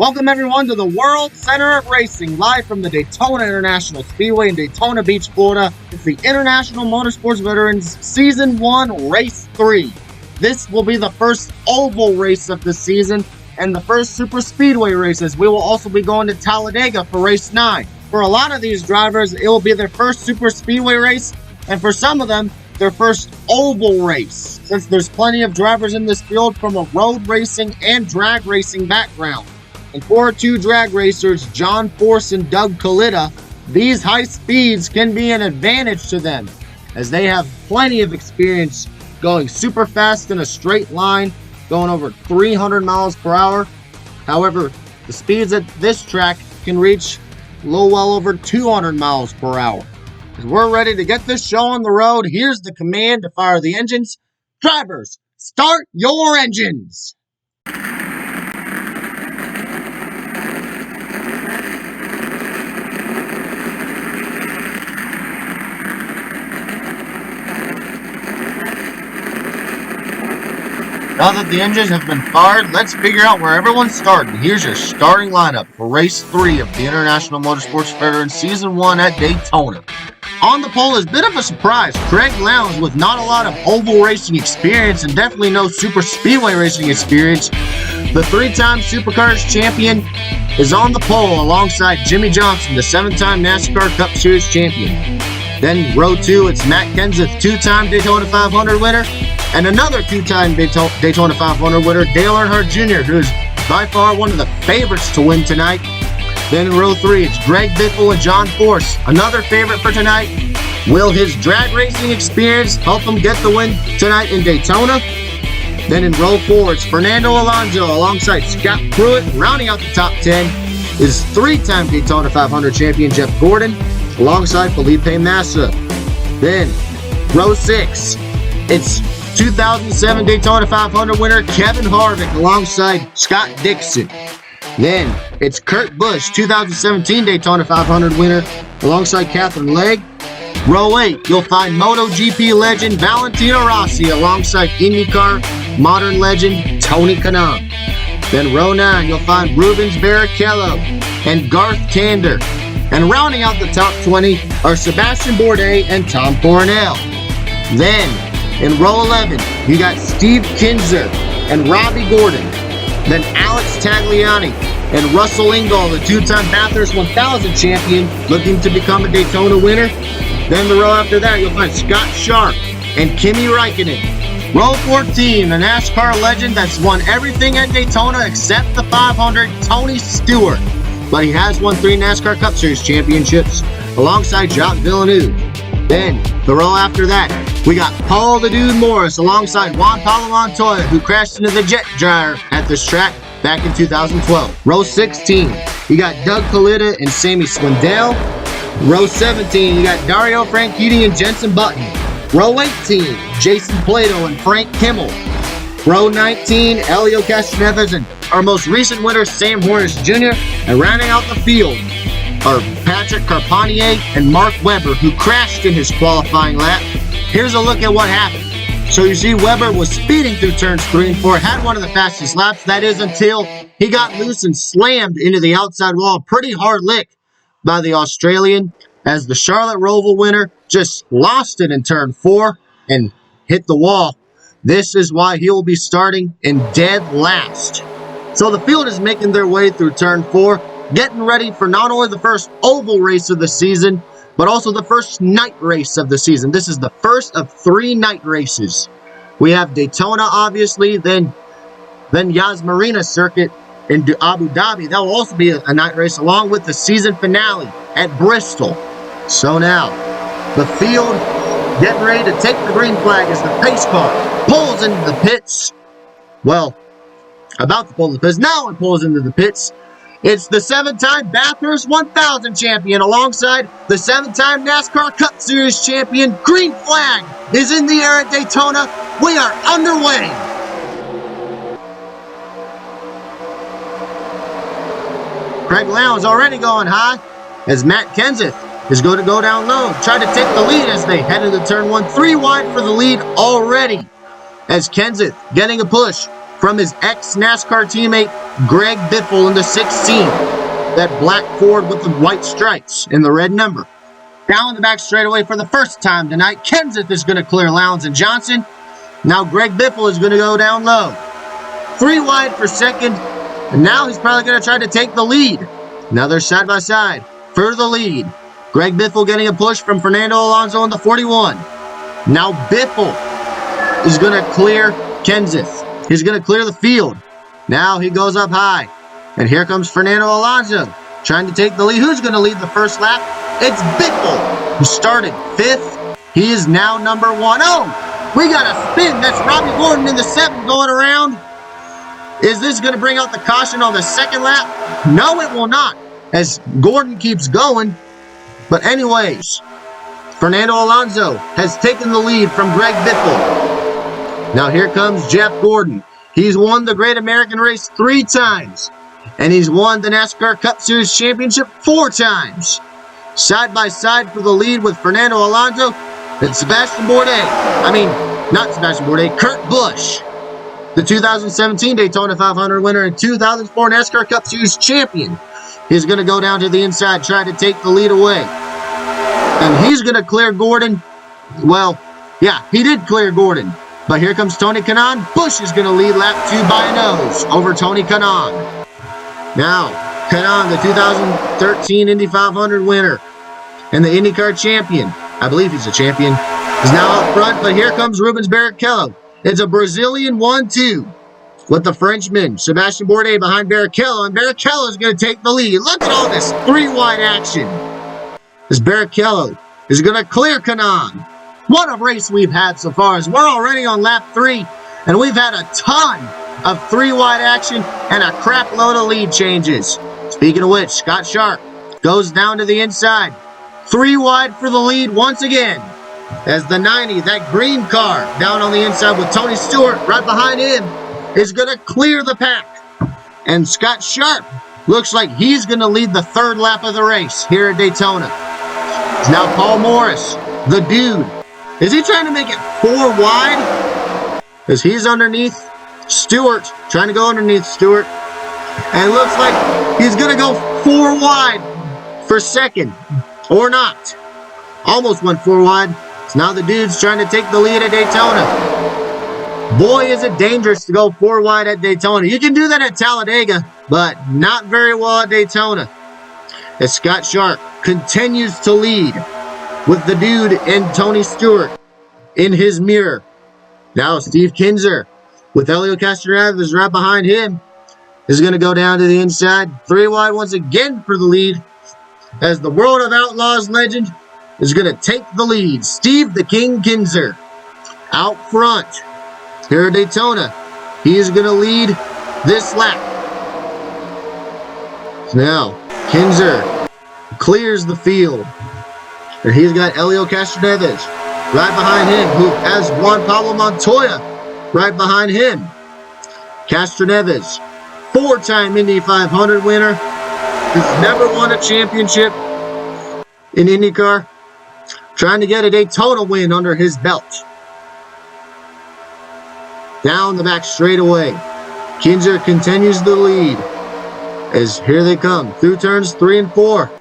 Welcome everyone to the World Center of Racing, live from the Daytona International Speedway in Daytona Beach, Florida. It's the International Motorsports Veterans Season 1, Race 3. This will be the first oval race of the season and the first super speedway races. We will also be going to Talladega for Race 9. For a lot of these drivers, it will be their first super speedway race, and for some of them, their first oval race, since there's plenty of drivers in this field from a road racing and drag racing background. And for two drag racers, John Force and Doug Kalita, these high speeds can be an advantage to them, as they have plenty of experience going super fast in a straight line, going over 300 miles per hour. However, the speeds at this track can reach well over 200 miles per hour. As we're ready to get this show on the road, here's the command to fire the engines. Drivers, start your engines! Now that the engines have been fired, let's figure out where everyone's starting. Here's your starting lineup for Race 3 of the International Motorsports Veterans Season 1 at Daytona. On the pole is a bit of a surprise. Craig Lowndes, with not a lot of oval racing experience and definitely no super speedway racing experience, the three-time Supercars champion, is on the pole alongside Jimmy Johnson, the seven-time NASCAR Cup Series champion. Then row 2, it's Matt Kenseth, two-time Daytona 500 winner, and another two-time Daytona 500 winner, Dale Earnhardt Jr., who is by far one of the favorites to win tonight. Then in row 3, it's Greg Biffle and John Force, another favorite for tonight. Will his drag racing experience help him get the win tonight in Daytona? Then in row 4, it's Fernando Alonso alongside Scott Pruitt. Rounding out the top 10 is three-time Daytona 500 champion Jeff Gordon alongside Felipe Massa. Then row 6, it's 2007 Daytona 500 winner Kevin Harvick alongside Scott Dixon. Then it's Kurt Busch, 2017 Daytona 500 winner alongside Catherine Legg. Row 8, you'll find MotoGP legend Valentino Rossi alongside IndyCar modern legend Tony Kanaan. Then row 9, you'll find Rubens Barrichello and Garth Tander. And rounding out the top 20 are Sebastian Bourdais and Tom Coronel. Then in row 11, you got Steve Kinzer and Robbie Gordon. Then Alex Tagliani and Russell Ingall, the two-time Bathurst 1000 champion, looking to become a Daytona winner. Then the row after that, you'll find Scott Sharp and Kimi Räikkönen. Row 14, the NASCAR legend that's won everything at Daytona except the 500, Tony Stewart. But he has won 3 NASCAR Cup Series championships alongside Jacques Villeneuve. Then the row after that, we got Paul the Dude Morris alongside Juan Pablo Montoya, who crashed into the jet dryer at this track back in 2012. Row 16, you got Doug Kalita and Sammy Swindell. Row 17, you got Dario Franchitti and Jenson Button. Row 18, Jason Plato and Frank Kimmel. Row 19, Elio Castroneves and our most recent winner, Sam Hornish Jr. And rounding out the field are Patrick Carpentier and Mark Webber, who crashed in his qualifying lap. Here's a look at what happened. So you see Webber was speeding through turns 3 and 4, had one of the fastest laps, that is until he got loose and slammed into the outside wall. Pretty hard lick by the Australian, as the Charlotte Roval winner just lost it in turn 4 and hit the wall. This is why he will be starting in dead last. So the field is making their way through turn 4, getting ready for not only the first oval race of the season, but also the first night race of the season. This is the first of 3 night races. We have Daytona, obviously, then Yas Marina circuit in Abu Dhabi. That will also be a night race, along with the season finale at Bristol. So now, the field getting ready to take the green flag as the pace car pulls into the pits. Well, about to pull into the pits. Now it pulls into the pits. It's the 7-time Bathurst 1000 champion alongside the 7-time NASCAR Cup Series champion. Green flag is in the air at Daytona. We are underway. Craig Lowndes already going high as Matt Kenseth is going to go down low. Try to take the lead as they head into turn 1. 3 wide for the lead already as Kenseth getting a push from his ex-NASCAR teammate Greg Biffle in the 16th. That black Ford with the white stripes and the red number. Down the back straightaway for the first time tonight, Kenseth is going to clear Lowndes and Johnson. Now Greg Biffle is going to go down low. 3 wide for second, and now he's probably going to try to take the lead. Now they're side by side for the lead. Greg Biffle getting a push from Fernando Alonso in the 41. Now Biffle is going to clear Kenseth. He's going to clear the field. Now he goes up high. And here comes Fernando Alonso trying to take the lead. Who's going to lead the first lap? It's Biffle, who started 5th. He is now number 1. Oh, we got a spin. That's Robbie Gordon in the 7th going around. Is this going to bring out the caution on the second lap? No, it will not, as Gordon keeps going. But anyways, Fernando Alonso has taken the lead from Greg Biffle. Now here comes Jeff Gordon. He's won the Great American Race 3 times. And he's won the NASCAR Cup Series Championship 4 times. Side by side for the lead with Fernando Alonso and Sebastian Bourdais. I mean, not Sebastian Bourdais, Kurt Busch. The 2017 Daytona 500 winner and 2004 NASCAR Cup Series champion. He's going to go down to the inside, try to take the lead away. And he's going to clear Gordon. Well, yeah, he did clear Gordon. But here comes Tony Kanaan. Busch is going to lead lap 2 by a nose over Tony Kanaan. Now, Kanaan, the 2013 Indy 500 winner and the IndyCar champion, I believe he's a champion, is now up front, but here comes Rubens Barrichello. It's a Brazilian 1-2 with the Frenchman, Sebastian Bourdais behind Barrichello, and Barrichello is going to take the lead. Look at all this 3-wide action. This Barrichello is going to clear Kanaan. What a race we've had so far, as we're already on lap 3, and we've had a ton of 3-wide action and a crap load of lead changes. Speaking of which, Scott Sharp goes down to the inside. 3 wide for the lead once again. As the 90, that green car down on the inside with Tony Stewart right behind him, is going to clear the pack. And Scott Sharp looks like he's going to lead the 3rd lap of the race here at Daytona. It's now Paul Morris, the dude. Is he trying to make it 4 wide? Because he's underneath Stewart, trying to go underneath Stewart. And it looks like he's going to go 4 wide for second. Or not. Almost went 4 wide. So now the dude's trying to take the lead at Daytona. Boy, is it dangerous to go 4 wide at Daytona. You can do that at Talladega, but not very well at Daytona. As Scott Sharp continues to lead with the dude and Tony Stewart in his mirror. Now Steve Kinser with Helio Castroneves right behind him is going to go down to the inside. 3 wide once again for the lead, as the World of Outlaws legend is going to take the lead. Steve the King Kinser out front here at Daytona. He is going to lead this lap. Now Kinser clears the field, and he's got Helio Castroneves right behind him, who has Juan Pablo Montoya right behind him. Castroneves, 4-time Indy 500 winner, who's never won a championship in IndyCar, trying to get a Daytona win under his belt. Down the back straightaway, Kinser continues the lead, as here they come through turns 3 and 4.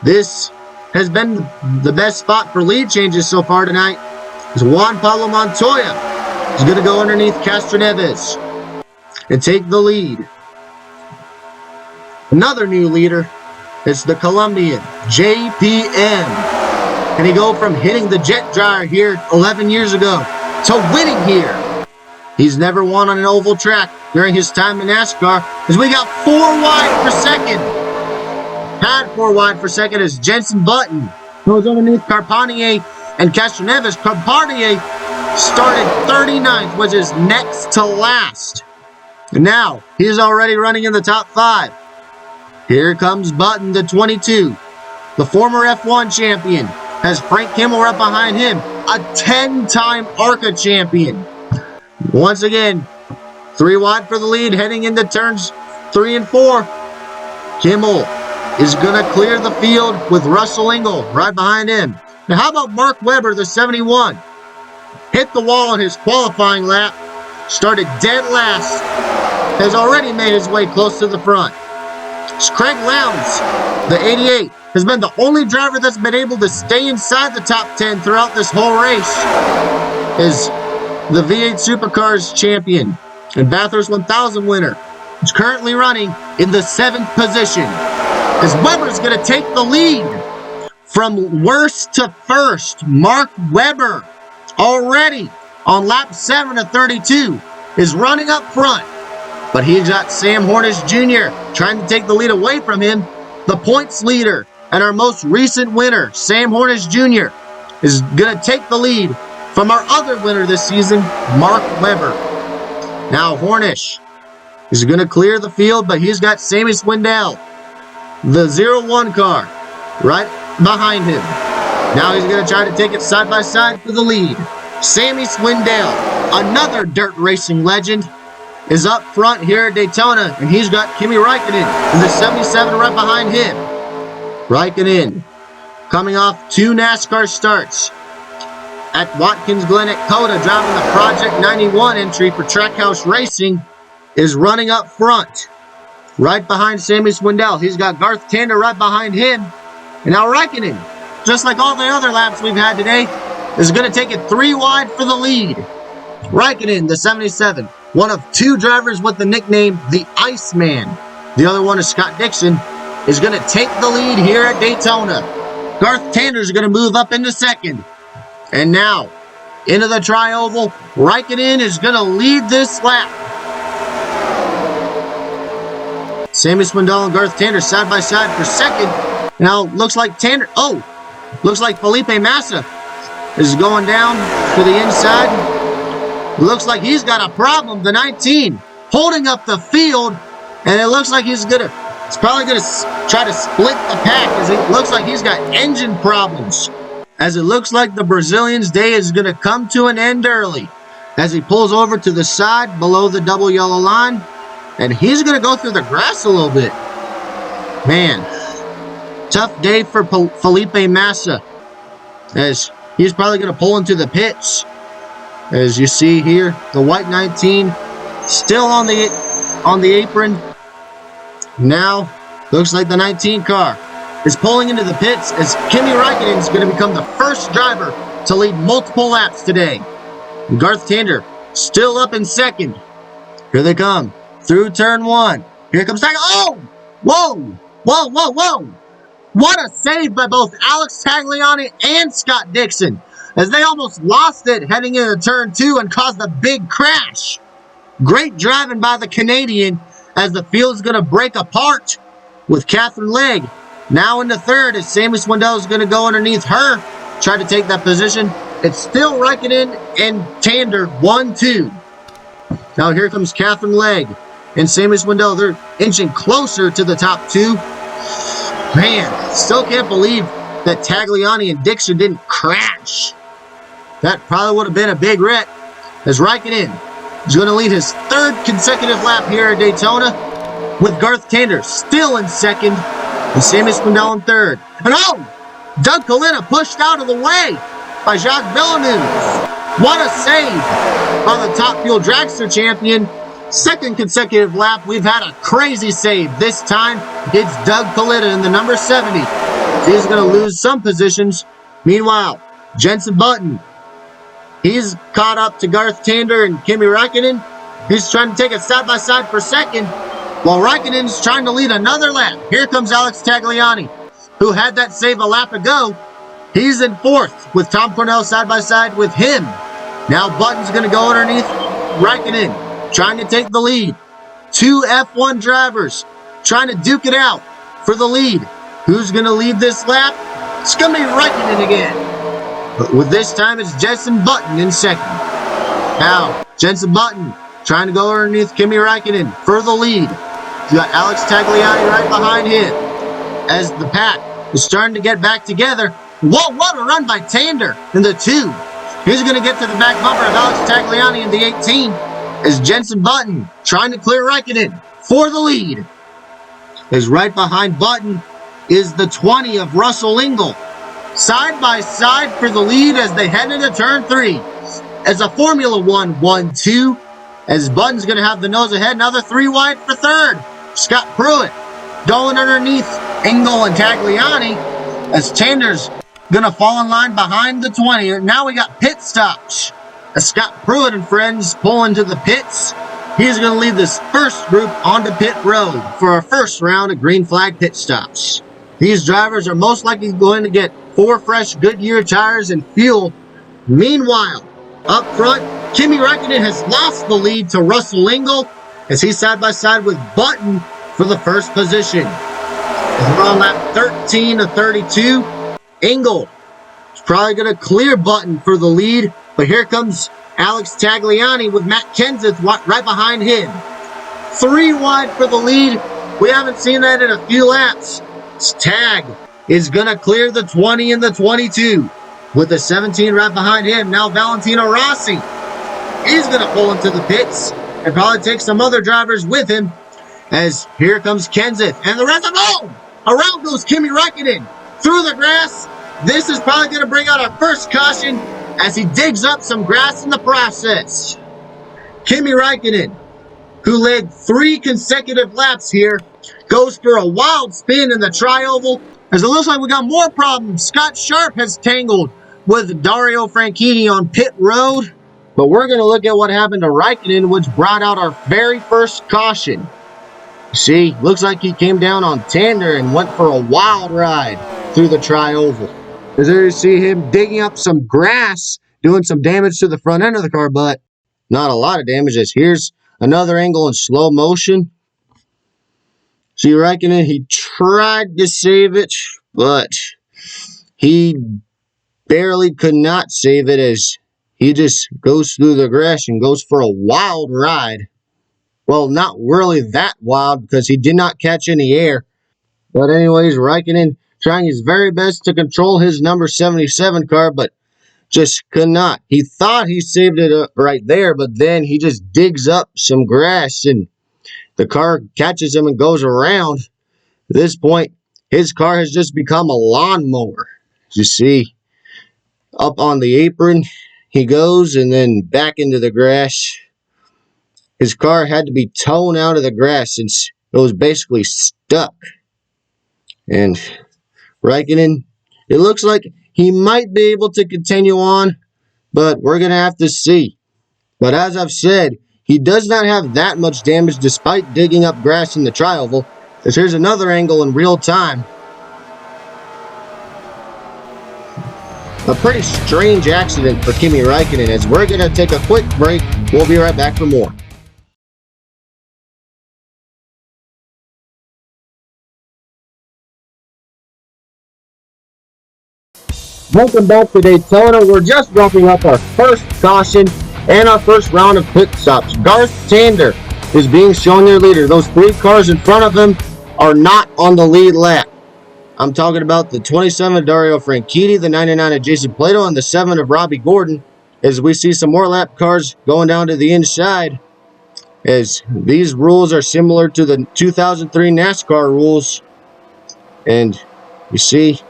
This has been the best spot for lead changes so far tonight, as Juan Pablo Montoya is going to go underneath Castroneves and take the lead. Another new leader is the Colombian JPM. And he go from hitting the jet dryer here 11 years ago to winning here. He's never won on an oval track during his time in NASCAR, as we got 4 wide for second. Had 4 wide for second as Jenson Button goes underneath Carpentier and Castroneves. Carpentier started 39th, which is next to last. And now he's already running in the top 5. Here comes Button, the 22. The former F1 champion has Frank Kimmel right behind him, a 10-time ARCA champion. Once again, 3 wide for the lead heading into turns 3 and 4. Kimmel is going to clear the field with Russell Ingall right behind him. Now how about Mark Webber, the 71? Hit the wall on his qualifying lap, started dead last, has already made his way close to the front. Craig Lowndes, the 88, has been the only driver that's been able to stay inside the top 10 throughout this whole race, is the V8 Supercars champion and Bathurst 1000 winner. He's currently running in the 7th position, as Webber's going to take the lead from worst to first. Mark Webber, already on lap 7 of 32, is running up front. But he's got Sam Hornish Jr. trying to take the lead away from him. The points leader and our most recent winner, Sam Hornish Jr., is going to take the lead from our other winner this season, Mark Webber. Now Hornish is going to clear the field, but he's got Sammy Swindell, the 01 car, right behind him. Now he's going to try to take it side by side for the lead. Sammy Swindell, another dirt racing legend, is up front here at Daytona, and he's got Kimi Räikkönen in the 77 right behind him. Räikkönen coming off 2 NASCAR starts at Watkins Glen at Coda, driving the Project 91 entry for Trackhouse Racing, is running up front right behind Sammy Swindell. He's got Garth Tander right behind him, and now Räikkönen, just like all the other laps we've had today, is going to take it 3 wide for the lead. Räikkönen, the 77, one of 2 drivers with the nickname the Iceman. The other one is Scott Dixon, is going to take the lead here at Daytona. Garth Tander is going to move up into 2nd. And now, into the tri-oval, Räikkönen is going to lead this lap. Sammy Swindell and Garth Tander side by side for 2nd. Now, looks like Felipe Massa is going down to the inside. Looks like he's got a problem, the 19, holding up the field, and it looks like he's probably gonna try to split the pack, as it looks like he's got engine problems. As it looks like the Brazilian's day is gonna come to an end early, as he pulls over to the side below the double yellow line, and he's gonna go through the grass a little bit. Man, tough day for Felipe Massa, as he's probably gonna pull into the pits. As you see here, the white 19 still on the apron. Now, looks like the 19 car is pulling into the pits, as Kimi Räikkönen is going to become the first driver to lead multiple laps today. And Garth Tander still up in 2nd. Here they come through turn 1. Here comes second. Oh! Whoa! Whoa, whoa, whoa! What a save by both Alex Tagliani and Scott Dixon, as they almost lost it heading into turn 2 and caused a big crash. Great driving by the Canadian, as the field is going to break apart with Catherine Legg now into 3rd, as Sammy Swindell is going to go underneath her, try to take that position. It's still Räikkönen and Tander 1-2. Now here comes Catherine Legg and Sammy Swindell. They're inching closer to the top 2. Man, still can't believe that Tagliani and Dixon didn't crash. That probably would have been a big wreck, as Räikkönen is going to lead his 3rd consecutive lap here at Daytona, with Garth Tander still in 2nd and Sammy Swindell in 3rd. And oh! Doug Coletta pushed out of the way by Jacques Villeneuve. What a save by the Top Fuel Dragster champion. 2nd consecutive lap, we've had a crazy save. This time, it's Doug Coletta in the number 70. He's going to lose some positions. Meanwhile, Jenson Button, he's caught up to Garth Tander and Kimi Räikkönen. He's trying to take it side by side for 2nd, while Räikkönen's trying to lead another lap. Here comes Alex Tagliani, who had that save a lap ago. He's in 4th, with Tom Cornell side by side with him. Now Button's going to go underneath Räikkönen, trying to take the lead. 2 F1 drivers trying to duke it out for the lead. Who's going to lead this lap? It's going to be Räikkönen again. But with this time, it's Jenson Button in 2nd. Now, Jenson Button trying to go underneath Kimi Räikkönen for the lead. You got Alex Tagliani right behind him, as the pack is starting to get back together. Whoa, what a run by Tander in the 2. He's going to get to the back bumper of Alex Tagliani in the 18, as Jenson Button trying to clear Räikkönen for the lead. As right behind Button is the 20 of Russell Ingall, side by side for the lead as they head into turn 3. As a Formula 1 1-2, as Button's going to have the nose ahead. Another 3 wide for third. Scott Pruitt going underneath Engel and Tagliani as Tander's going to fall in line behind the 20. Now we got pit stops as Scott Pruitt and friends pull into the pits. He's going to lead this first group onto pit road for our first round of green flag pit stops. These drivers are most likely going to get 4 fresh Goodyear tires and fuel. Meanwhile, up front, Kimi Räikkönen has lost the lead to Russell Engel as he's side by side with Button for the first position. As we're on lap 13 of 32, Engel is probably going to clear Button for the lead, but here comes Alex Tagliani with Matt Kenseth right behind him. 3 wide for the lead. We haven't seen that in a few laps. Tag is going to clear the 20 and the 22 with the 17 right behind him. Now Valentino Rossi is going to pull into the pits and probably take some other drivers with him as here comes Kenseth and the rest of them. Around goes Kimi Räikkönen through the grass. This is probably going to bring out our first caution as he digs up some grass in the process. Kimi Räikkönen, who led 3 consecutive laps here, goes for a wild spin in the tri-oval as it looks like we got more problems. Scott Sharp has tangled with Dario Franchitti on pit road, but we're going to look at what happened to Räikkönen, which brought out our very first caution. See, looks like he came down on Tander and went for a wild ride through the tri-oval. As there you see him digging up some grass, doing some damage to the front end of the car, but not a lot of damage. As here's another angle in slow motion. See Räikkönen, he tried to save it, but he barely could not save it as he just goes through the grass and goes for a wild ride. Well, not really that wild because he did not catch any air. But anyways, Räikkönen trying his very best to control his number 77 car, but just could not. He thought he saved it right there, but then he just digs up some grass and the car catches him and goes around. At this point, his car has just become a lawnmower. You see, up on the apron he goes and then back into the grass. His car had to be towed out of the grass since it was basically stuck. And Räikkönen, it looks like he might be able to continue on, but we're going to have to see. But as I've said, he does not have that much damage despite digging up grass in the tri-oval. As here's another angle in real time. A pretty strange accident for Kimi Räikkönen as we're going to take a quick break. We'll be right back for more. Welcome back to Daytona. We're just wrapping up our first caution and our first round of pit stops. Garth Tander is being shown their leader. Those 3 cars in front of him are not on the lead lap. I'm talking about the 27 of Dario Franchitti, the 99 of Jason Plato, and the 7 of Robbie Gordon, as we see some more lap cars going down to the inside, as these rules are similar to the 2003 NASCAR rules. And you see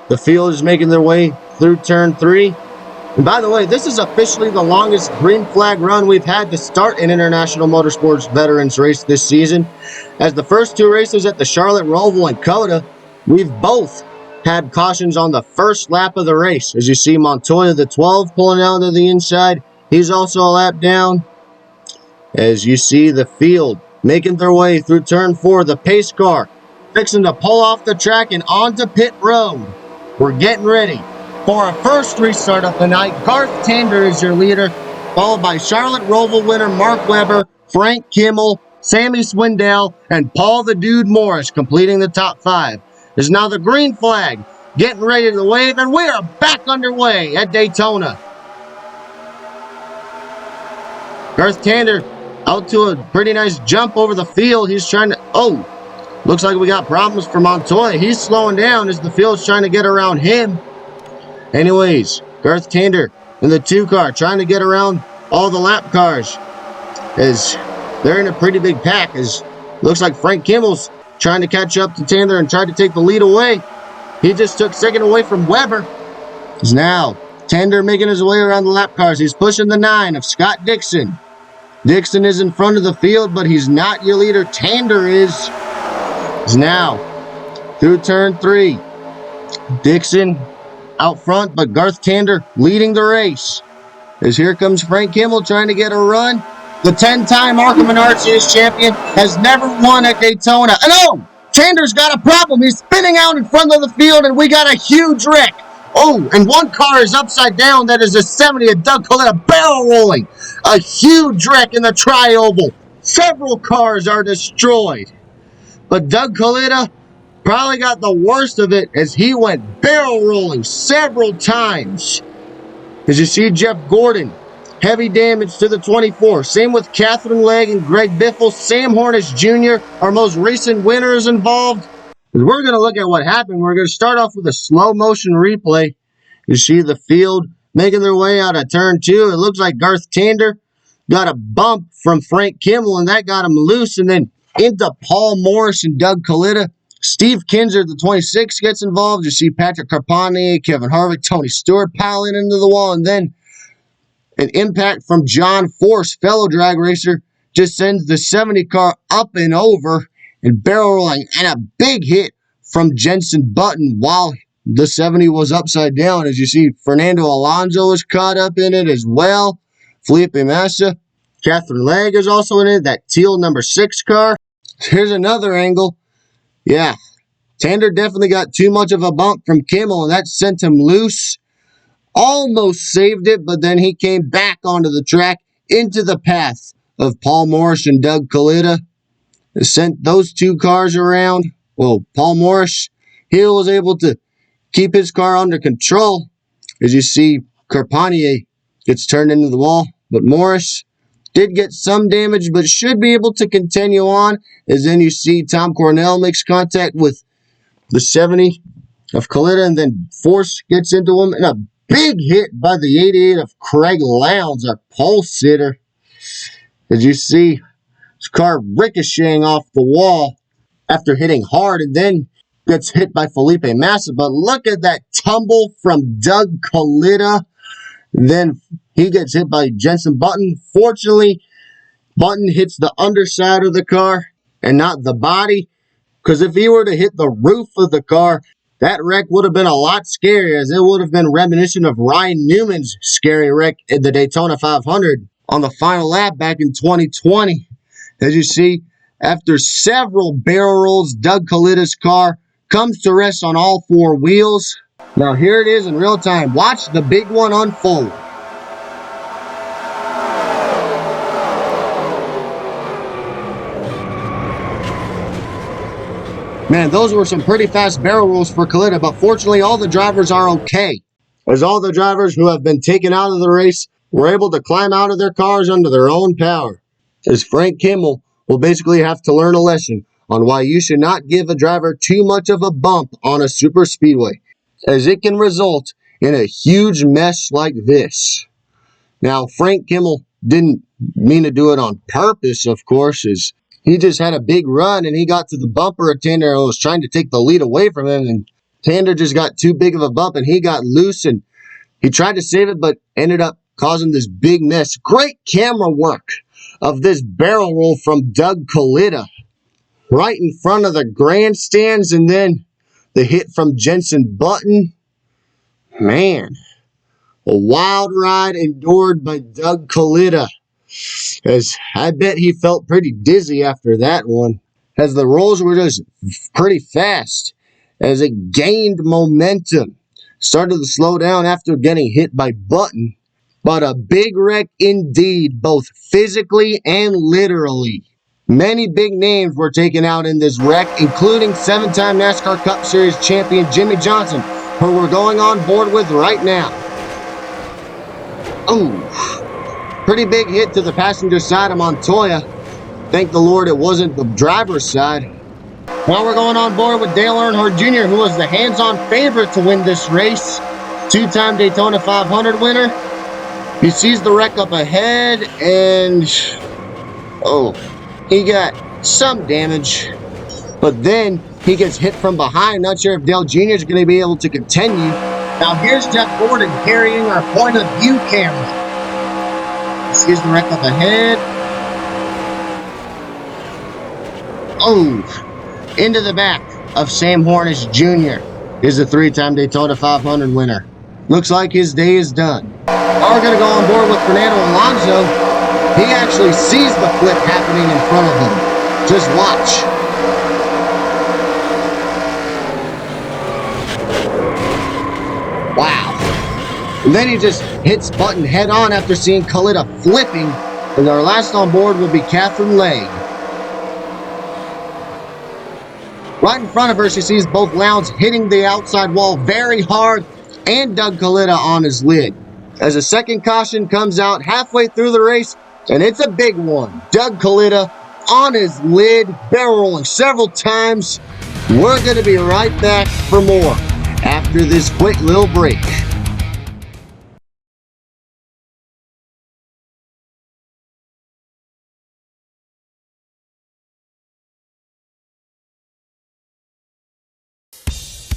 the field is making their way through turn 3. And by the way, this is officially the longest green flag run we've had to start an International Motorsports Veterans race this season. As the first 2 races at the Charlotte, Roval, and COTA, we've both had cautions on the first lap of the race. As you see Montoya, the 12, pulling out to the inside. He's also a lap down. As you see the field making their way through turn 4, the pace car fixing to pull off the track and onto pit road. We're getting ready for our first restart of the night. Garth Tander is your leader, followed by Charlotte Roval winner Mark Webber, Frank Kimmel, Sammy Swindell, and Paul the Dude Morris completing the top 5. Is now the green flag getting ready to wave, and we are back underway at Daytona. Garth Tander out to a pretty nice jump over the field. He's trying to, looks like we got problems for Montoya. He's slowing down as the field's trying to get around him. Anyways, Garth Tander in the 2 car trying to get around all the lap cars as they're in a pretty big pack. As looks like Frank Kimmel's trying to catch up to Tander and tried to take the lead away. He just took second away from Webber. Now Tander making his way around the lap cars. He's pushing the 9 of Scott Dixon. Dixon is in front of the field, but he's not your leader. Tander is now through turn 3. Dixon out front, but Garth Tander leading the race. As here comes Frank Kimmel trying to get a run. The 10-time ARCA Menard Series champion has never won at Daytona. And oh, Tander's got a problem. He's spinning out in front of the field, and we got a huge wreck. Oh, and one car is upside down. That is a 70 of Doug Coletta barrel rolling. A huge wreck in the tri-oval. Several cars are destroyed. But Doug Coletta probably got the worst of it as he went barrel rolling several times. As you see Jeff Gordon, heavy damage to the 24. Same with Catherine Legg and Greg Biffle. Sam Hornish Jr., our most recent winners involved. We're going to look at what happened. We're going to start off with a slow motion replay. You see the field making their way out of turn 2. It looks like Garth Tander got a bump from Frank Kimmel, and that got him loose, and then into Paul Morris and Doug Coletta. Steve Kinzer, the 26, gets involved. You see Patrick Carpani, Kevin Harvick, Tony Stewart piling into the wall, and then an impact from John Force, fellow drag racer, just sends the 70 car up and over and barrel rolling, and a big hit from Jenson Button while the 70 was upside down. As you see, Fernando Alonso is caught up in it as well. Felipe Massa, Catherine Legg is also in it, that teal number 6 car. Here's another angle. Yeah, Tander definitely got too much of a bump from Kimmel, and that sent him loose. Almost saved it, but then he came back onto the track into the path of Paul Morris and Doug Coletta. It sent those 2 cars around. Well, Paul Morris, he was able to keep his car under control. As you see, Carpanier gets turned into the wall, but Morris did get some damage, but should be able to continue on. As then you see Tom Cornell makes contact with the 70 of Coletta, and then Force gets into him, and a big hit by the 88 of Craig Lowndes, our pole sitter. As you see his car ricocheting off the wall after hitting hard, and then gets hit by Felipe Massa. But look at that tumble from Doug Coletta. Then he gets hit by Jenson Button. Fortunately, Button hits the underside of the car and not the body, because if he were to hit the roof of the car, that wreck would have been a lot scarier, as it would have been reminiscent of Ryan Newman's scary wreck in the Daytona 500 on the final lap back in 2020. As you see, after several barrel rolls, Doug Coletta's car comes to rest on all 4 wheels. Now here it is in real time. Watch the big one unfold. Man, those were some pretty fast barrel rolls for Coletta, but fortunately all the drivers are okay, as all the drivers who have been taken out of the race were able to climb out of their cars under their own power. As Frank Kimmel will basically have to learn a lesson on why you should not give a driver too much of a bump on a super speedway, as it can result in a huge mess like this. Now, Frank Kimmel didn't mean to do it on purpose, of course, as he just had a big run and he got to the bumper of Tander and was trying to take the lead away from him, and Tander just got too big of a bump and he got loose, and he tried to save it but ended up causing this big mess. Great camera work of this barrel roll from Doug Coletta right in front of the grandstands, and then the hit from Jenson Button. Man, a wild ride endured by Doug Coletta, as I bet he felt pretty dizzy after that one, as the rolls were just pretty fast, as it gained momentum. Started to slow down after getting hit by Button, but a big wreck indeed, both physically and literally. Many big names were taken out in this wreck, including 7-time NASCAR Cup Series champion Jimmy Johnson, who we're going on board with right now. Oh, pretty big hit to the passenger side of Montoya. Thank the Lord it wasn't the driver's side. Now we're going on board with Dale Earnhardt Jr., who was the hands-on favorite to win this race. 2-time Daytona 500 winner. He sees the wreck up ahead, and he got some damage. But then he gets hit from behind. Not sure if Dale Jr. is going to be able to continue. Now here's Jeff Gordon carrying our point of view camera. He sees the wreck up ahead. Oh, into the back of Sam Hornish Jr. is the three-time Daytona 500 winner. Looks like his day is done. We're going to go on board with Fernando Alonso. He actually sees the flip happening in front of him. Just watch. Wow. And then he just hits button head on after seeing Khalida flipping. And our last on board will be Catherine Legge. Right in front of her, she sees both Lowndes hitting the outside wall very hard and Doug Khalida on his lid. As a second caution comes out halfway through the race, and it's a big one. Doug Khalida on his lid, barrel rolling several times. We're going to be right back for more after this quick little break.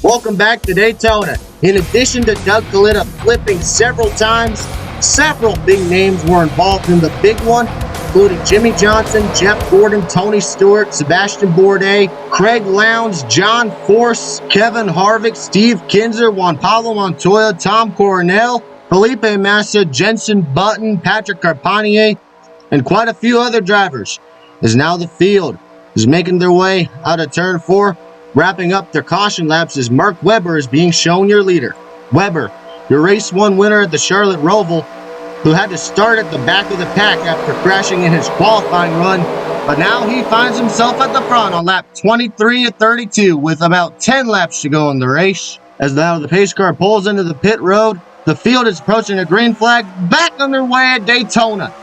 Welcome back to Daytona. In addition to Doug Khalida flipping several times, several big names were involved in the big one, including Jimmy Johnson, Jeff Gordon, Tony Stewart, Sebastian Bourdais, Craig Lowndes, John Force, Kevin Harvick, Steve Kinser, Juan Pablo Montoya, Tom Coronel, Felipe Massa, Jenson Button, Patrick Carpentier, and quite a few other drivers. As now the field is making their way out of turn 4. Wrapping up their caution laps as Mark Webber is being shown your leader. Webber, your race 1 winner at the Charlotte Roval, who had to start at the back of the pack after crashing in his qualifying run, but now he finds himself at the front on lap 23 of 32 with about 10 laps to go in the race. As now the pace car pulls into the pit road, the field is approaching a green flag, back underway at Daytona.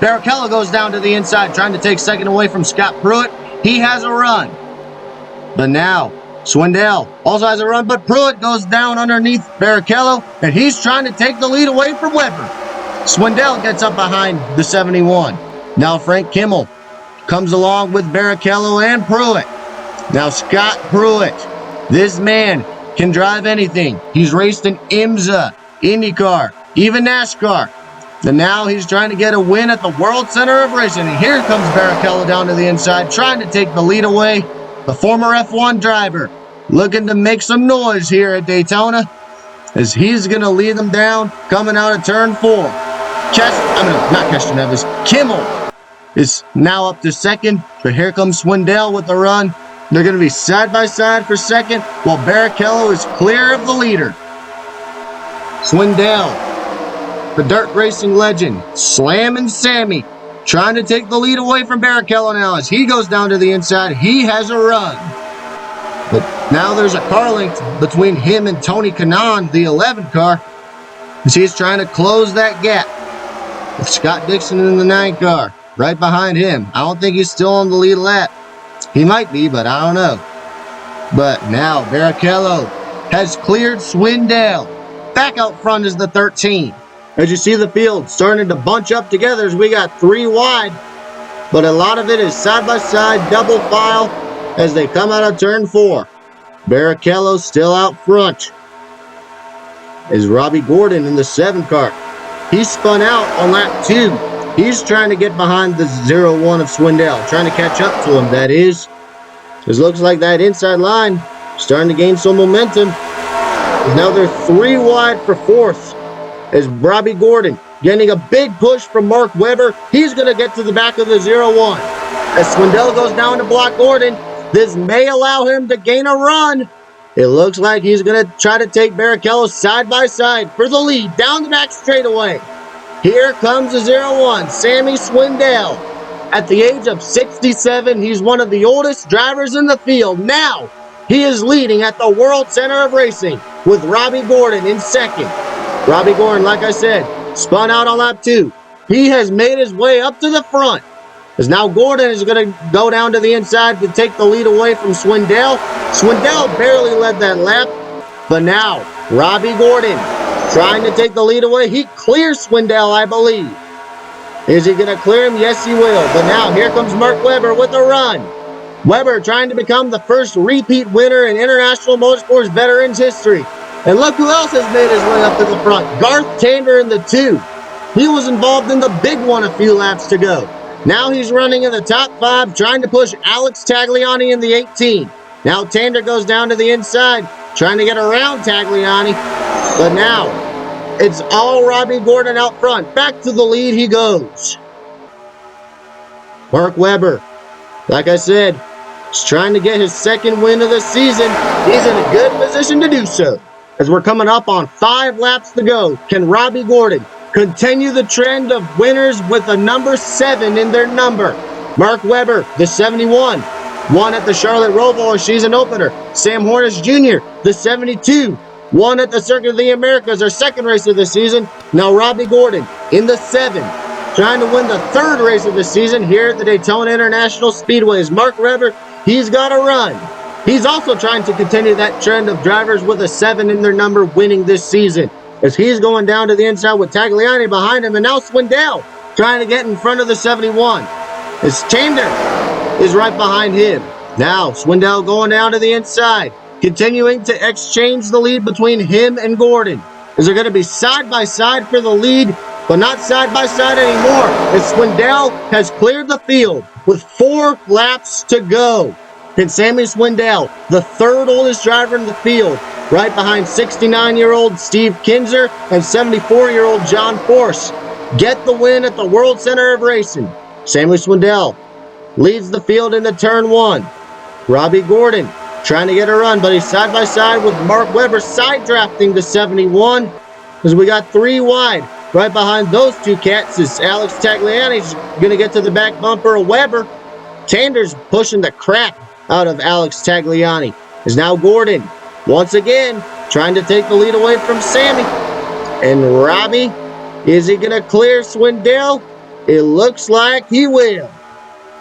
Barrichello goes down to the inside, trying to take second away from Scott Pruitt. He has a run. But now, Swindell also has a run, but Pruitt goes down underneath Barrichello, and he's trying to take the lead away from Webber. Swindell gets up behind the 71. Now Frank Kimmel comes along with Barrichello and Pruitt. Now Scott Pruitt, this man can drive anything. He's raced in IMSA, IndyCar, even NASCAR. And now he's trying to get a win at the World Center of Racing. And here comes Barrichello down to the inside, trying to take the lead away. The former F1 driver looking to make some noise here at Daytona as he's going to lead them down coming out of turn 4. Kimmel is now up to second, but here comes Swindell with the run. They're going to be side by side for second while Barrichello is clear of the leader. Swindell, the dirt racing legend, slamming Sammy, trying to take the lead away from Barrichello now as he goes down to the inside. He has a run. But now there's a car link between him and Tony Kanaan, the 11 car, as he's trying to close that gap. With Scott Dixon in the 9 car, right behind him. I don't think he's still on the lead lap. He might be, but I don't know. But now Barrichello has cleared Swindell. Back out front is the 13. As you see the field starting to bunch up together as we got 3 wide, but a lot of it is side by side, double file as they come out of turn 4. Barrichello still out front. Is Robbie Gordon in the 7 car. He spun out on lap 2. He's trying to get behind the 0-1 of Swindell, trying to catch up to him, that is. It looks like that inside line starting to gain some momentum. Now they're 3 wide for 4th. Is Robbie Gordon getting a big push from Mark Webber. He's going to get to the back of the 0-1. As Swindell goes down to block Gordon, this may allow him to gain a run. It looks like he's going to try to take Barrichello side by side for the lead down the back straightaway. Here comes the 0-1, Sammy Swindell. At the age of 67, he's one of the oldest drivers in the field. Now, he is leading at the World Center of Racing with Robbie Gordon in second. Robbie Gordon, like I said, spun out on lap 2. He has made his way up to the front. As now Gordon is going to go down to the inside to take the lead away from Swindell. Swindell barely led that lap. But now, Robbie Gordon trying to take the lead away. He clears Swindell, I believe. Is he going to clear him? Yes, he will. But now, here comes Mark Webber with a run. Webber trying to become the first repeat winner in International Motorsports Veterans history. And look who else has made his way up to the front. Garth Tander in the 2. He was involved in the big one a few laps to go. Now he's running in the top 5, trying to push Alex Tagliani in the 18. Now Tander goes down to the inside, trying to get around Tagliani. But now, it's all Robbie Gordon out front. Back to the lead he goes. Mark Webber, like I said, is trying to get his second win of the season. He's in a good position to do so. As we're coming up on 5 laps to go, can Robbie Gordon continue the trend of winners with a number 7 in their number? Mark Webber, the 71, won at the Charlotte Roval season opener. Sam Hornish Jr., the 72, won at the Circuit of the Americas, their second race of the season. Now Robbie Gordon in the 7, trying to win the 3rd race of the season here at the Daytona International Speedway. As Mark Webber, he's got a run. He's also trying to continue that trend of drivers with a 7 in their number winning this season, as he's going down to the inside with Tagliani behind him, and now Swindell trying to get in front of the 71. As Tander is right behind him. Now Swindell going down to the inside, continuing to exchange the lead between him and Gordon. Is they're going to be side by side for the lead, but not side by side anymore, as Swindell has cleared the field with 4 laps to go. And Sammy Swindell, the 3rd oldest driver in the field, right behind 69-year-old Steve Kinzer and 74-year-old John Force, get the win at the World Center of Racing. Sammy Swindell leads the field into turn 1. Robbie Gordon trying to get a run, but he's side by side with Mark Webber, side drafting the 71, as we got 3 wide. Right behind those 2 cats is Alex Tagliani's going to get to the back bumper of Webber. Tander's pushing the crap out of Alex Tagliani. Is now Gordon once again trying to take the lead away from Sammy. And Robbie, is he going to clear Swindell? It looks like he will.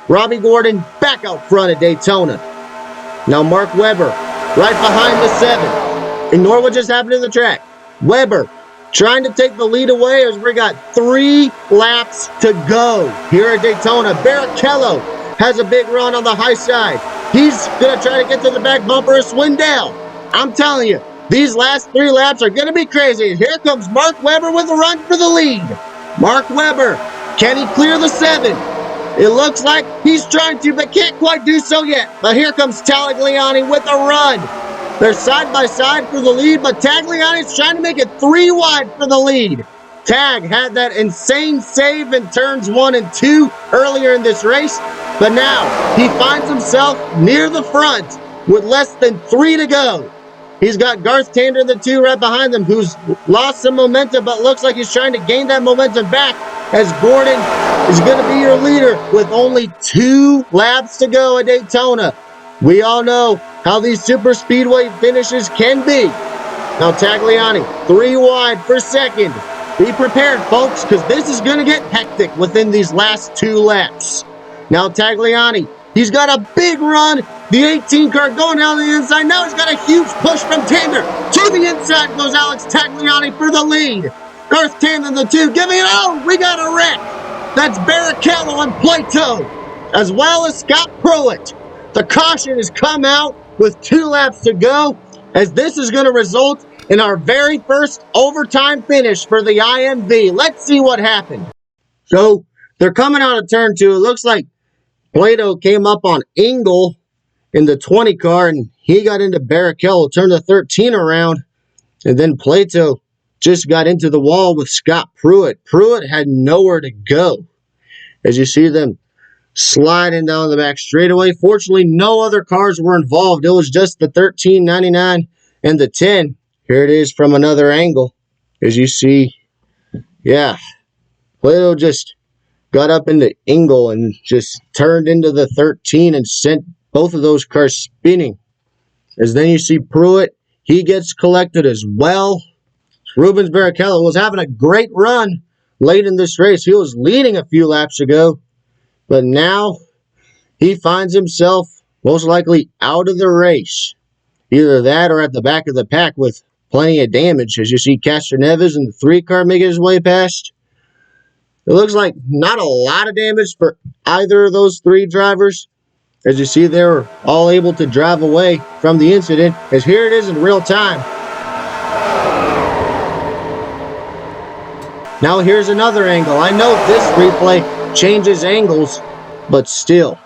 Robbie Gordon back out front at Daytona. Now Mark Webber right behind the 7. Ignore what just happened to the track. Webber trying to take the lead away as we got 3 laps to go here at Daytona. Barrichello has a big run on the high side. He's going to try to get to the back bumper of Swindell. I'm telling you, these last 3 laps are going to be crazy. Here comes Mark Webber with a run for the lead. Mark Webber, can he clear the 7? It looks like he's trying to, but can't quite do so yet. But here comes Tagliani with a run. They're side by side for the lead, but Tagliani's trying to make it 3 wide for the lead. Tag had that insane save in turns 1 and 2 earlier in this race, but now he finds himself near the front with less than 3 to go. He's got Garth Tander, the 2, right behind him, who's lost some momentum, but looks like he's trying to gain that momentum back, as Gordon is going to be your leader with only 2 laps to go at Daytona. We all know how these super speedway finishes can be. Now Tagliani, 3 wide for second. Be prepared, folks, because this is going to get hectic within these last 2 laps. Now Tagliani, he's got a big run. The 18 car going down the inside. Now he's got a huge push from Tander. To the inside goes Alex Tagliani for the lead. Garth Tander, the 2, giving it out. We got a wreck. That's Barrichello and Plato, as well as Scott Pruitt. The caution has come out with 2 laps to go, as this is going to result in our very first overtime finish for the IMV. Let's see what happened. So they're coming out of turn 2. It looks like Plato came up on Engel in the 20 car, and he got into Barrichello, turned the 13 around, and then Plato just got into the wall with Scott Pruitt. Pruitt had nowhere to go, as you see them sliding down the back straightaway. Fortunately, no other cars were involved. It was just the 1399 and the 10. Here it is from another angle, as you see. Yeah, Plato just got up into Engel and just turned into the 13 and sent both of those cars spinning. As then you see Pruitt, he gets collected as well. Rubens Barrichello was having a great run late in this race. He was leading a few laps ago, but now he finds himself most likely out of the race. Either that or at the back of the pack with plenty of damage, as you see Castroneves in the 3 car making his way past. It looks like not a lot of damage for either of those 3 drivers. As you see, they were all able to drive away from the incident, as here it is in real time. Now here's another angle. I know this replay changes angles, but still,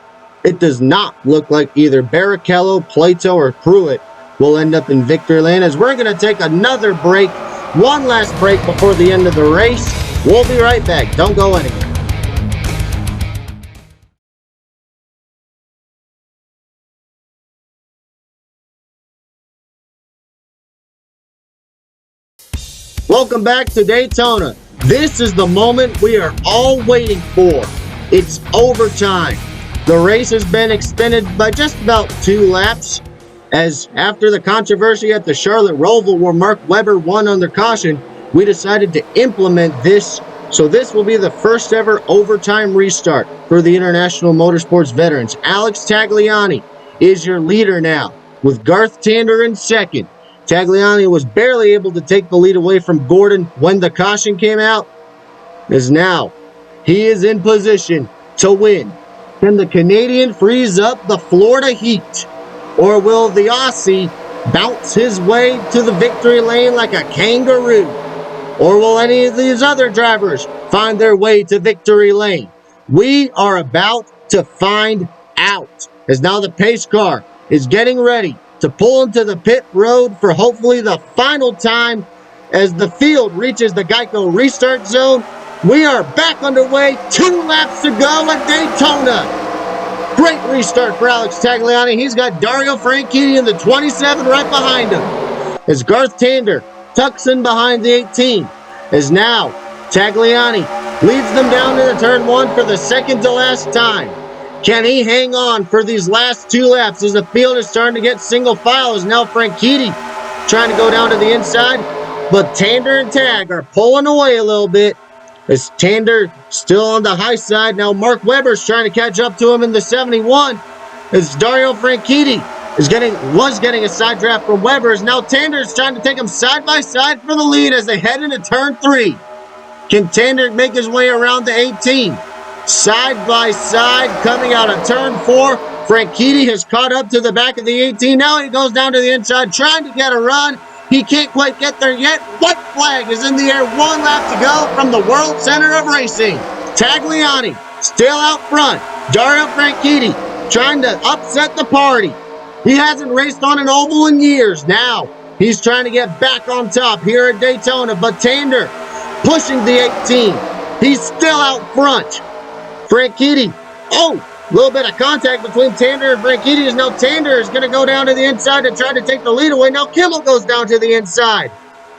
it does not look like either Barrichello, Plato, or Pruitt will end up in victory lane, as we're going to take another break, one last break before the end of the race. We'll be right back. Don't go anywhere. Welcome back to Daytona. This is the moment we are all waiting for. It's overtime. The race has been extended by just about 2 laps, as after the controversy at the Charlotte Roval where Mark Webber won under caution, we decided to implement this. So this will be the first ever overtime restart for the International Motorsports veterans. Alex Tagliani is your leader now, with Garth Tander in second. Tagliani was barely able to take the lead away from Gordon when the caution came out, as now he is in position to win. Can the Canadian freeze up the Florida heat, or will the Aussie bounce his way to the victory lane like a kangaroo? Or will any of these other drivers find their way to victory lane? We are about to find out, as now the pace car is getting ready to pull into the pit road for hopefully the final time as the field reaches the Geico restart zone. We are back underway, 2 laps to go at Daytona. Great restart for Alex Tagliani. He's got Dario Franchitti in the 27 right behind him, as Garth Tander tucks in behind the 18, as now Tagliani leads them down to the turn 1 for the second to last time. Can he hang on for these last 2 laps as the field is starting to get single file, as now Franchitti trying to go down to the inside, but Tander and Tag are pulling away a little bit, as Tander still on the high side. Now Mark Webber's trying to catch up to him in the 71, as Dario Franchitti was getting a side draft from Webber, as now Tander's trying to take him side by side for the lead as they head into turn 3. Can Tander make his way around the 18? Side by side coming out of turn 4. Franchitti has caught up to the back of the 18. Now he goes down to the inside trying to get a run. He can't quite get there yet. White flag is in the air. 1 lap to go from the World Center of Racing. Tagliani still out front. Dario Franchitti trying to upset the party. He hasn't raced on an oval in years. Now he's trying to get back on top here at Daytona, but Tander pushing the 18. He's still out front. Franchitti, a little bit of contact between Tander and Franchitti, as now Tander is going to go down to the inside to try to take the lead away. Now Kimmel goes down to the inside.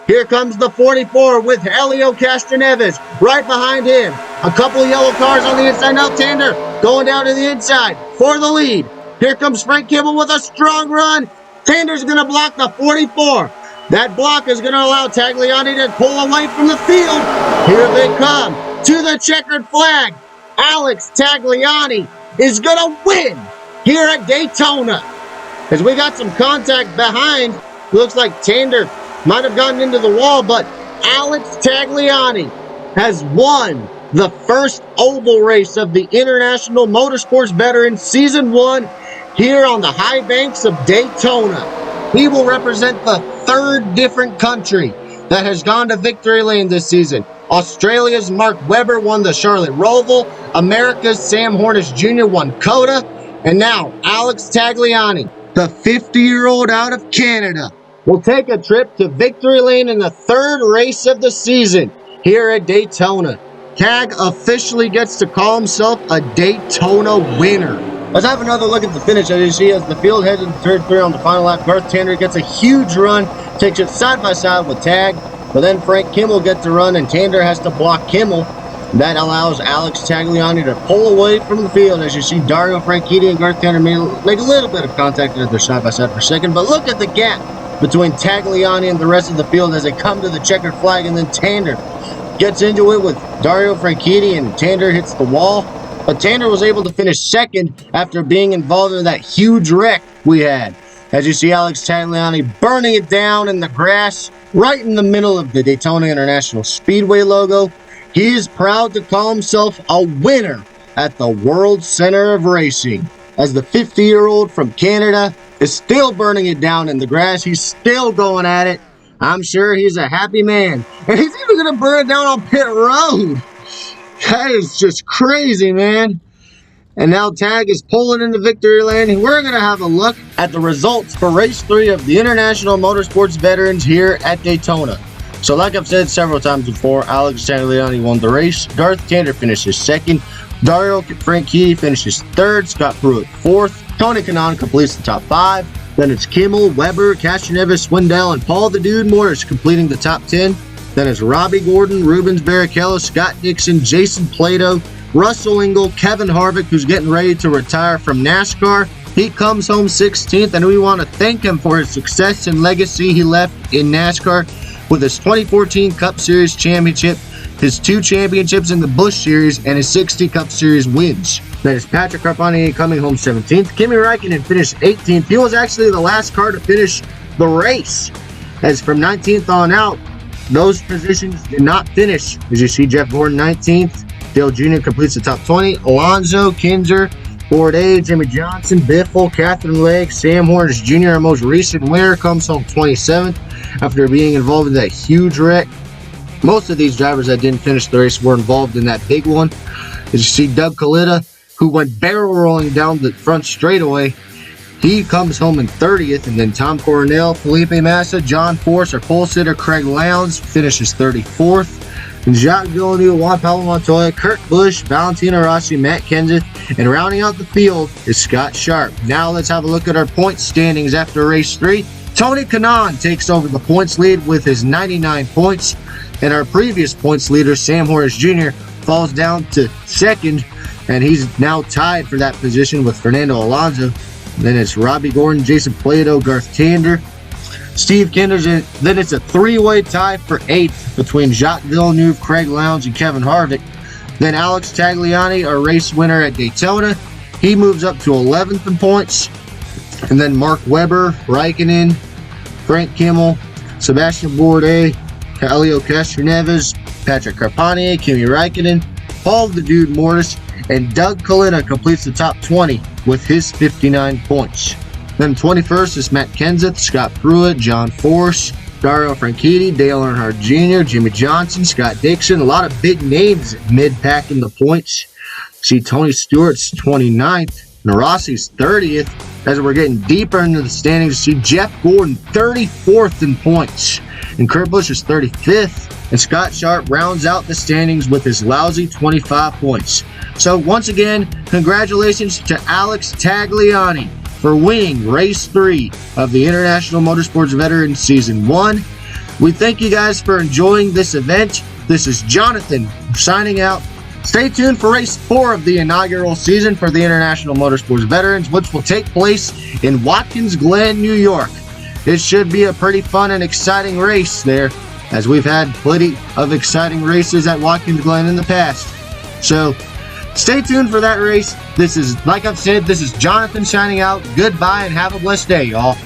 Here comes the 44 with Helio Castroneves right behind him. A couple of yellow cars on the inside. Now Tander going down to the inside for the lead. Here comes Frank Kimmel with a strong run. Tander's going to block the 44. That block is going to allow Tagliani to pull away from the field. Here they come to the checkered flag. Alex Tagliani is going to win here at Daytona. As we got some contact behind, looks like Tander might have gotten into the wall, but Alex Tagliani has won the first oval race of the International Motorsports Veterans Season 1 here on the high banks of Daytona. He will represent the 3rd different country that has gone to victory lane this season. Australia's Mark Webber won the Charlotte Roval. America's Sam Hornish Jr. won COTA. And now Alex Tagliani, the 50-year-old out of Canada, will take a trip to victory lane in the 3rd race of the season here at Daytona. Tag officially gets to call himself a Daytona winner. Let's have another look at the finish. As you see, as the field heads into turn 3 on the final lap, Garth Tander gets a huge run, takes it side by side with Tag. But then Frank Kimmel gets the run, and Tander has to block Kimmel. That allows Alex Tagliani to pull away from the field. As you see, Dario Franchitti and Garth Tander make a little bit of contact as they're side by side for a second. But look at the gap between Tagliani and the rest of the field as they come to the checkered flag, and then Tander gets into it with Dario Franchitti, and Tander hits the wall. But Tander was able to finish second after being involved in that huge wreck we had. As you see, Alex Tagliani burning it down in the grass right in the middle of the Daytona International Speedway logo. He is proud to call himself a winner at the World Center of Racing, as the 50-year-old from Canada is still burning it down in the grass. He's still going at it. I'm sure he's a happy man. And he's even going to burn it down on pit road. That is just crazy, man. And now Tag is pulling into victory lane. And we're going to have a look at the results for race 3 of the International Motorsports Veterans here at Daytona. So like I've said several times before, Alex Tagliani won the race. Garth Tander finishes second. Dario Franchitti finishes third. Scott Pruitt fourth. Tony Kanaan completes the top 5. Then it's Kimmel, Weber, Castroneves, Swindell, and Paul the Dude Morris completing the top 10. Then it's Robbie Gordon, Rubens Barrichello, Scott Dixon, Jason Plato, Russell Engel, Kevin Harvick, who's getting ready to retire from NASCAR. He comes home 16th, and we want to thank him for his success and legacy he left in NASCAR with his 2014 Cup Series championship, his 2 championships in the Busch Series, and his 60 Cup Series wins. That is Patrick Carpani coming home 17th. Kimi Räikkönen finished 18th. He was actually the last car to finish the race, as from 19th on out, those positions did not finish. As you see, Jeff Gordon 19th. Dale Jr. completes the top 20. Alonso, Kinzer, Bourdais, Jimmy Johnson, Biffle, Catherine Legg, Sam Hornish Jr., our most recent winner, comes home 27th after being involved in that huge wreck. Most of these drivers that didn't finish the race were involved in that big one. As you see, Doug Kalitta, who went barrel rolling down the front straightaway, he comes home in 30th. And then Tom Coronel, Felipe Massa, John Force, our pole sitter, Craig Lowndes finishes 34th. And Jacques Villeneuve, Juan Pablo Montoya, Kurt Busch, Valentino Rossi, Matt Kenseth, and rounding out the field is Scott Sharp. Now let's have a look at our point standings after race 3. Tony Kanaan takes over the points lead with his 99 points, and our previous points leader, Sam Hornish Jr., falls down to second, and he's now tied for that position with Fernando Alonso. Then it's Robbie Gordon, Jason Plato, Garth Tander, Steve Kinders. Then it's a 3-way tie for 8th between Jacques Villeneuve, Craig Lowndes, and Kevin Harvick. Then Alex Tagliani, our race winner at Daytona, he moves up to 11th in points. And then Mark Webber, Raikkonen, Frank Kimmel, Sebastian Bourdais, Helio Castroneves, Patrick Carpani, Kimi Räikkönen, Paul the Dude Morris, and Doug Kalitta completes the top 20 with his 59 points. Then 21st is Matt Kenseth, Scott Pruitt, John Force, Dario Franchitti, Dale Earnhardt Jr., Jimmy Johnson, Scott Dixon. A lot of big names mid-pack in the points. See Tony Stewart's 29th, and Rossi's 30th. As we're getting deeper into the standings, see Jeff Gordon 34th in points, and Kurt Busch is 35th. And Scott Sharp rounds out the standings with his lousy 25 points. So once again, congratulations to Alex Tagliani for winning race 3 of the International Motorsports Veterans Season 1. We thank you guys for enjoying this event. This is Jonathan signing out. Stay tuned for race 4 of the inaugural season for the International Motorsports Veterans, which will take place in Watkins Glen, New York. It should be a pretty fun and exciting race there, as we've had plenty of exciting races at Watkins Glen in the past. So stay tuned for that race. This is, like I've said, this is Jonathan signing out. Goodbye and have a blessed day, y'all.